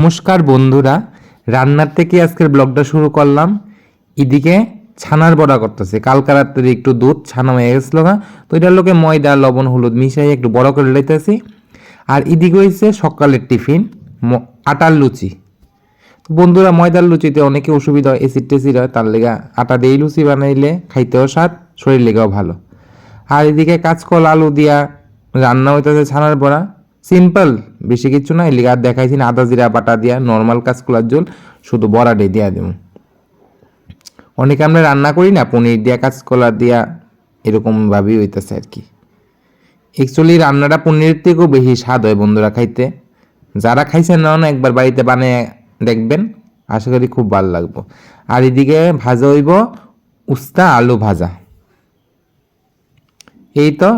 নমস্কার বন্ধুরা, রান্নার থেকে আজকের ব্লগটা শুরু করলাম। এদিকে ছানার বড়া করতেছে। কালকা রাত্রে একটু দুধ ছানা হয়ে গেছিল না, তো এটার লোকে ময়দা লবণ হলুদ মিশাই একটু বড় করে লইতেছি। আর এদিকে হয়েছে সকালের টিফিন আটার লুচি। তো বন্ধুরা, ময়দার লুচিতে অনেকে অসুবিধা হয়, এসিড টেসিড হয়, তার লেগা আটা দিয়ে লুচি বানাইলে খাইতেও স্বাদ, শরীর লেগেও ভালো। আর এদিকে কাঁচকল আলু দিয়া রান্না হইতেছে ছানার বড়া। সিম্পল, বেশি কিছু না। এলিগে আর দেখাইছি না, আদা জিরা বাটা দিয়া নর্মাল কাঁচকলার ঝোল, শুধু বড়াটাই দিয়া দেব। অনেকে আমরা রান্না করি না পনির দিয়া কাঁচকলা দিয়া, এরকম ভাবেই হইতেছে আর কি। অ্যাকচুয়ালি রান্নাটা পনিরের থেকেও বেশি স্বাদ হয় বন্ধুরা খাইতে। যারা খাইছেন না একবার বাড়িতে বানিয়ে দেখবেন, আশা করি খুব ভালো লাগবে। আর এদিকে ভাজা হইব উস্তা আলু ভাজা। এই তো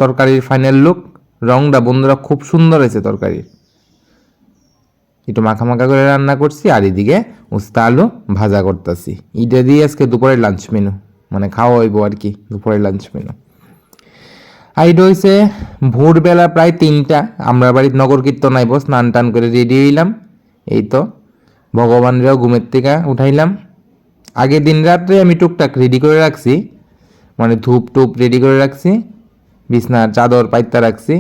তরকারির ফাইনাল লুক। রংটা বন্ধুরা খুব সুন্দর হয়েছে তরকারির। একটু মাখা মাখা করে রান্না করছি। আর এদিকে উস্তা আলু ভাজা করতেছি। এটা দিয়ে আজকে দুপুরের লাঞ্চ মেনু, মানে খাওয়া হইব আর কি, দুপুরের লাঞ্চ মেনু। আর এটা হয়েছে ভোরবেলা প্রায় 3টা। আমরা বাড়ির নগর কীর্তন আইব, স্নান টান করে রেডি হইলাম। এই তো ভগবানরাও ঘুমের থেকে উঠাইলাম। আগের দিন রাত্রে আমি টুকটাক রেডি করে রাখছি, মানে ধূপ টুপ রেডি করে রাখছি, বিছনার চাদর পাইতা রাখছি,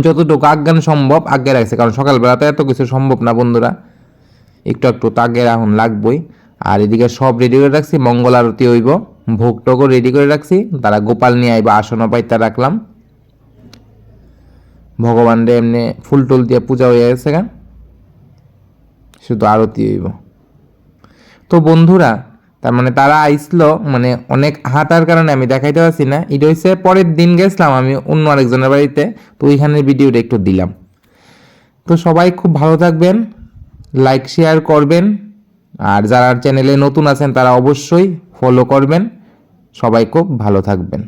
যতটুকু আজ্ঞান সম্ভব আগে রাখছে। কারণ সকালবেলাতে এত কিছু সম্ভব না বন্ধুরা, একটু একটু তো আগে এখন লাগবই। আর এদিকে সব রেডি করে রাখছি, মঙ্গল আরতি হইব, ভোগ টোগও রেডি করে রাখছি। তারা গোপাল নিয়ে আইবা, আসনও পাইতা রাখলাম। ভগবানরে এমনি ফুল টুল দিয়ে পূজা হয়ে গেছে গান, শুধু আরতি হইব। তো বন্ধুরা, তার মানে তারা আইসলো, মানে অনেক হাতার কারণে আমি দেখাইতে পারছি না। এটা হচ্ছে পরের দিন গেছিলাম আমি অন্য আরেকজনের বাড়িতে, তো ওইখানের ভিডিওটা একটু দিলাম। তো সবাই খুব ভালো থাকবেন, লাইক শেয়ার করবেন। আর যারা চ্যানেলে নতুন আছেন তারা অবশ্যই ফলো করবেন। সবাই খুব ভালো থাকবেন।